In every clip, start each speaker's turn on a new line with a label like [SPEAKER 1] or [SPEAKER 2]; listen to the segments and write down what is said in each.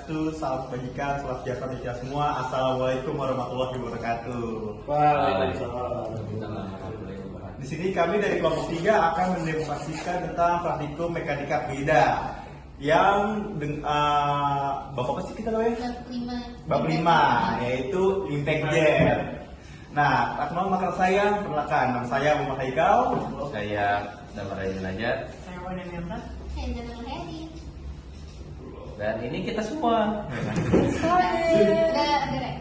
[SPEAKER 1] Swastiastu, salam kebajikan, salam sejahtera bagi kita semua. Assalamualaikum warahmatullahi wabarakatuh. Di sini kami dari kelompok 3 akan mendemonstrasikan tentang praktikum mekanika fluida yang bab apa sih kita namanya? Bab 5, yaitu impact jet. Nah, perkenalkan saya, perkenalkan nama saya Muhammad Haikal.
[SPEAKER 2] Saya Damar Najat.
[SPEAKER 3] Saya Wadah Mirna.
[SPEAKER 4] Saya Jangan Heri.
[SPEAKER 2] Dan ini kita semua.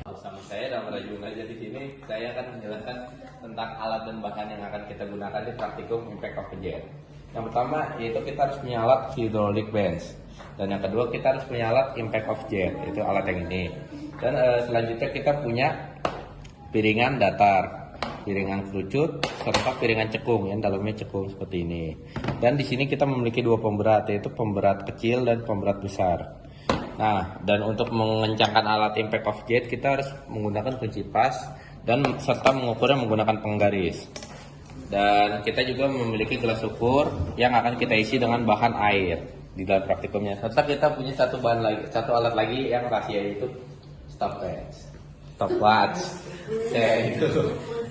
[SPEAKER 2] Bersama saya Damar Najat di sini, saya akan menjelaskan tentang alat dan bahan yang akan kita gunakan di praktikum impact of the jet. Yang pertama yaitu kita harus punya alat hydraulic bench. Dan yang kedua kita harus punya alat impact of jet, itu alat yang ini. Dan selanjutnya kita punya piringan datar, piringan kerucut, serta piringan cekung yang dalamnya cekung seperti ini. Dan di sini kita memiliki dua pemberat, yaitu pemberat kecil dan pemberat besar. Nah, dan untuk mengencangkan alat impact of jet kita harus menggunakan kunci pas dan serta mengukurnya menggunakan penggaris. Dan kita juga memiliki gelas ukur yang akan kita isi dengan bahan air di dalam praktikumnya. Serta kita punya satu alat lagi yang rahasia, yaitu stopwatch. Ya itu.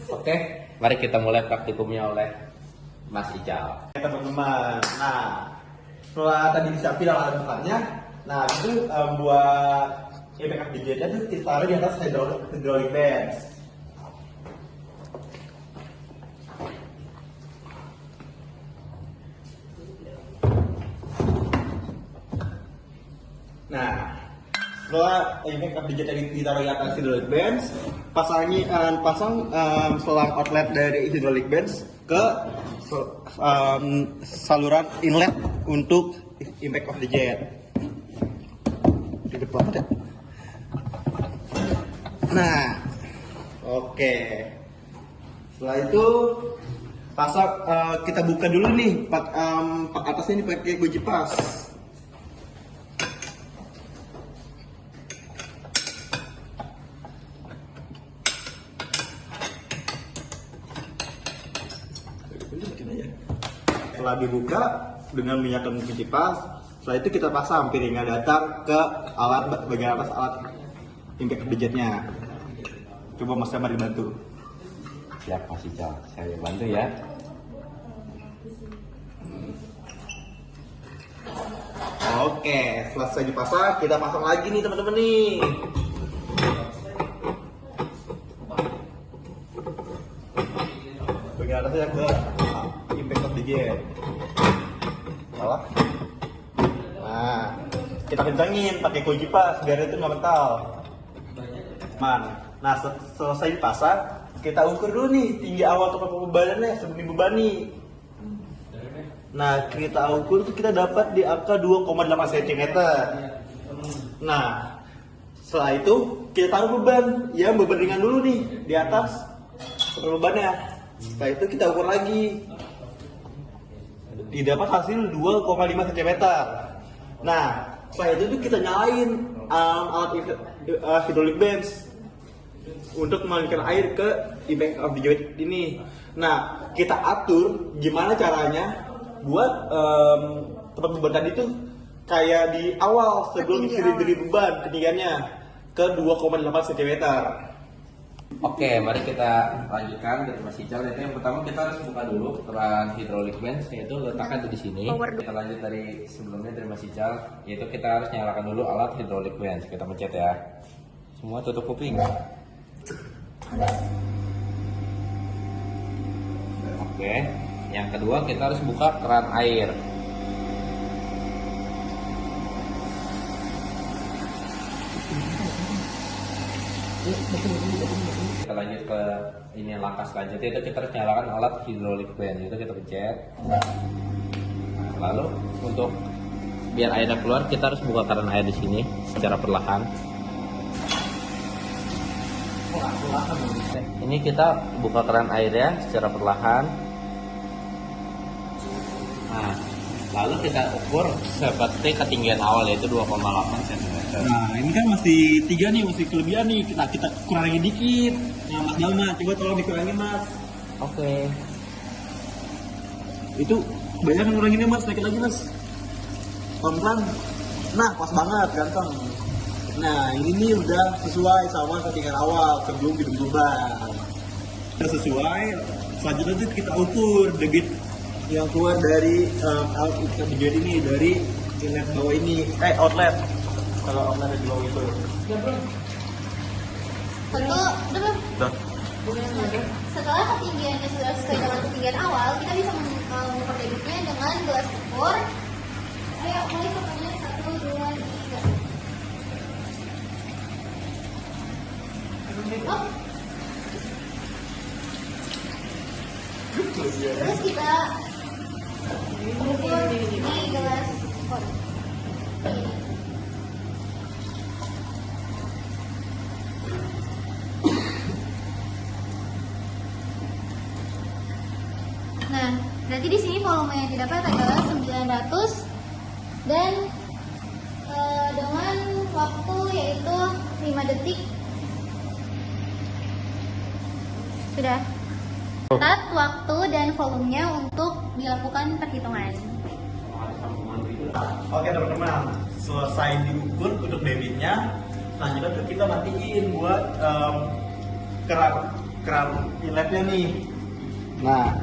[SPEAKER 2] Oke, mari kita mulai praktikumnya oleh Mas Ical.
[SPEAKER 1] Teman-teman, nah setelah tadi disiapin alat-alatnya, nah itu buat impact of the jet itu kita taruh di atas hydraulic bench. Nah, setelah impact of the jet yang ditaruh di atas hydraulic bench, pasang selang outlet dari hydraulic bench ke saluran inlet untuk impact of the jet. Ribet banget ya. Nah, oke. Setelah itu pasang, kita buka dulu nih atasnya ini pakai kunci pas. Setelah dibuka dengan menyalakan kunci pas, setelah itu kita pasang piringan datar ke alat bagian atas alat impact of the jetnya. Coba Mas Damar dibantu.
[SPEAKER 2] Siap Mas Ical, saya bantu ya.
[SPEAKER 1] Oke, selesai dipasang, kita pasang lagi nih teman-teman nih. Bagian atasnya ke impact of the jet. Salah. Nah, kita kencangin pakai kunci pas biar itu nggak mental. Nah, selesai dipasang, kita ukur dulu nih tinggi awal tempat bebanannya sebelum dibebani. Nah, kita ukur itu kita dapat di angka 2,8 cm. Nah, setelah itu kita taruh beban ringan dulu nih di atas bebannya. Setelah itu kita ukur lagi. Didapat hasil 2,5 cm. Nah, setelah itu tuh kita nyalain alat hydraulic bench untuk mengalirkan air ke impact of the jet ini. Nah, kita atur gimana caranya buat tempat beban tadi tuh kayak di awal sebelum diberi beban ketinggiannya ke 2,8 cm.
[SPEAKER 2] Oke, mari kita lanjutkan dari Mas Ical. Jadi yang pertama kita harus buka dulu keran hydraulic bench, yaitu letakkan di sini. Kita lanjut dari sebelumnya dari Mas Ical, yaitu kita harus nyalakan dulu alat hydraulic bench. Kita pencet ya. Semua tutup kuping. Oke, yang kedua kita harus buka keran air. Kita lanjut ke ini langkah selanjutnya, itu kita harus nyalakan alat hydraulic bench, itu kita pencet. Lalu untuk biar airnya keluar kita harus buka keran air di sini secara perlahan. Ini kita buka keran airnya secara perlahan. Nah, lalu kita ukur seperti ketinggian awal, yaitu 2,8 cm.
[SPEAKER 1] Nah, ini kan masih 3 nih, masih kelebihan nih. Kita kurangin dikit. Nah, Mas Dalma, coba tolong dikurangin, Mas.
[SPEAKER 2] Oke.
[SPEAKER 1] Itu banyak yang nguranginnya, Mas. Naikin lagi, Mas. Pelan-pelan. Nah, pas banget, ganteng. Nah ini nih udah sesuai sama settingan awal sebelum dibentuk beban. Udah sesuai, selanjutnya tuh kita ukur debit yang keluar dari alat ikat dijahit ini dari inlet bawah ini, outlet. Kalau outlet di bawah itu.
[SPEAKER 3] Satu, udah belum?
[SPEAKER 1] Udah.
[SPEAKER 3] Setelah ketinggiannya sudah sesuai dengan ketinggian awal, kita bisa mengukur debitnya dengan gelas ukur. Ayo, mulai fotonya 1, 2, 3. Oh. Terus kita ukur di gelas ukur. Nah, berarti di sini volume yang didapat adalah 900 dan dengan waktu yaitu 5 detik. Sudah. Catat waktu dan volumenya untuk dilakukan perhitungan.
[SPEAKER 1] Oke teman-teman, selesai diukur untuk debitnya, selanjutnya kita matiin buat keran inletnya nih. Nah,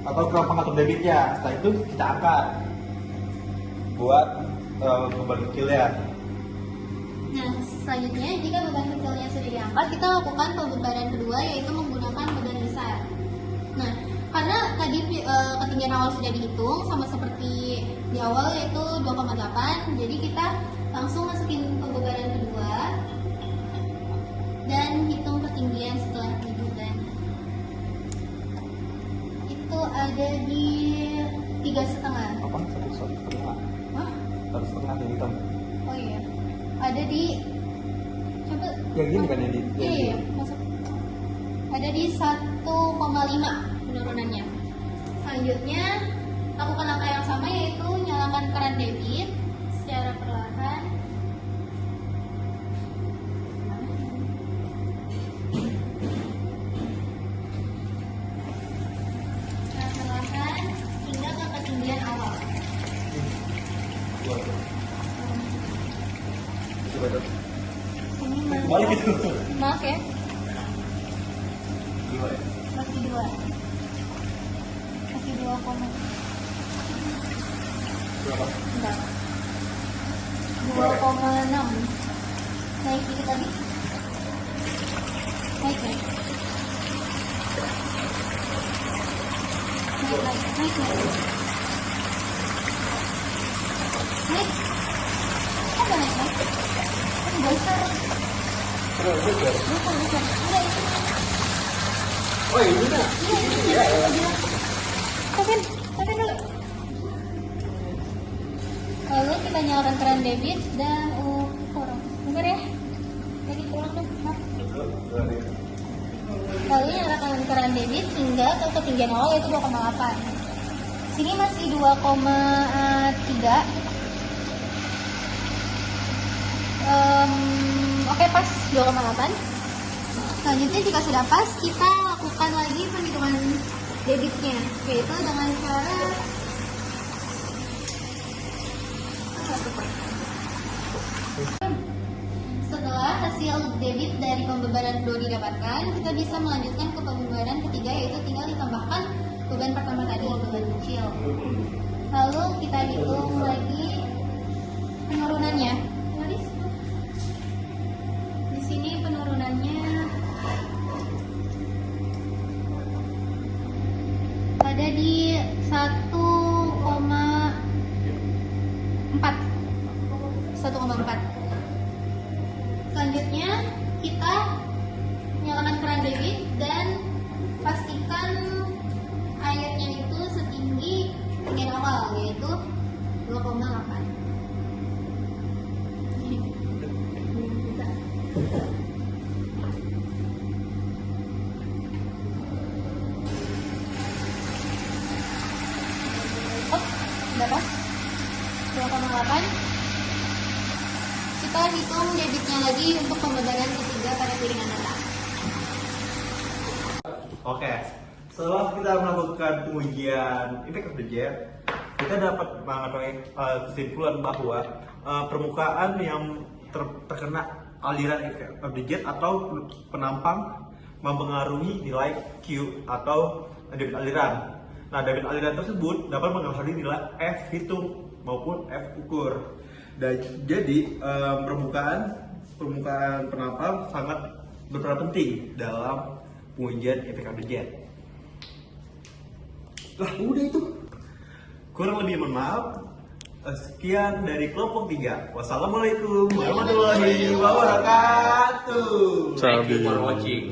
[SPEAKER 1] atau keran pengatur debitnya. Setelah itu kita angkat buat beban kecilnya.
[SPEAKER 3] Nah, selanjutnya jika beban kecilnya sudah diangkat, kita lakukan pembebanan kedua yaitu menggunakan beban besar. Nah, karena tadi ketinggian awal sudah dihitung sama seperti di awal yaitu 2,8, jadi kita langsung masukin pembebanan kedua dan hitung ketinggian setelah dibeban. Itu ada di 3,5.
[SPEAKER 1] Apa? 1,5.
[SPEAKER 3] Hah?
[SPEAKER 1] 1,5 yang hitam.
[SPEAKER 3] Oh iya, ada di coba.
[SPEAKER 1] Ya gini kan yang di.
[SPEAKER 3] Iya, masuk. Ada di 1,5 penurunannya. Selanjutnya lakukan langkah yang sama yaitu nyalakan keran debit secara perlahan. Secara perlahan hingga ke ketinggian awal.
[SPEAKER 1] Coba tuh.
[SPEAKER 3] Ini
[SPEAKER 1] Balik gitu.
[SPEAKER 3] maaf ya,
[SPEAKER 1] Dua ya.
[SPEAKER 3] masih 2. Masih 2,
[SPEAKER 1] Berapa?
[SPEAKER 3] enggak. 2,6. Naik dikit lagi. Naik ya. Naik lagi. Naik lagi. Naik. Apa naik? Kan besar.
[SPEAKER 1] Terus.
[SPEAKER 3] Bukan. Enggak itu.
[SPEAKER 1] Oh ini nah.
[SPEAKER 3] Iya. Tahan dulu. Lalu kita nyalakan keran debit dan ukur. Bentar ya. Jadi ulang dong. Maaf. Lalu nyalakan keran debit hingga ke ketinggian awal yaitu 2,8. Sini masih 2,3. Oke, pas 2,8. Selanjutnya jika sudah pas, kita lakukan lagi perhitungan debitnya, yaitu dengan cara setelah hasil debit dari pembebanan kedua didapatkan, kita bisa melanjutkan ke pembebanan ketiga, yaitu tinggal ditambahkan beban pertama tadi, beban kecil. Lalu kita hitung lagi penurunannya. Di sini penurunannya ada di 1,4. Selanjutnya kita nyalakan keran debit dan pastikan airnya itu setinggi ketinggian awal yaitu 2,8. Udah pas 2,8. Kita hitung debitnya lagi untuk pembebanan ketiga pada piringan atas.
[SPEAKER 1] Oke, setelah kita melakukan pengujian impact of the jet, kita dapat mengetahui kesimpulan bahwa permukaan yang terkena aliran effect of the jet atau penampang mempengaruhi nilai Q atau debit aliran. Nah, debit aliran tersebut dapat mempengaruhi nilai F hitung maupun F ukur. Dan jadi permukaan penampang sangat berperan penting dalam pengujian effect of the jet. Lah, udah itu. Kurang lebih mohon maaf. Sekian dari kelompok 3. Wassalamualaikum warahmatullahi wabarakatuh.
[SPEAKER 2] Thank you for watching.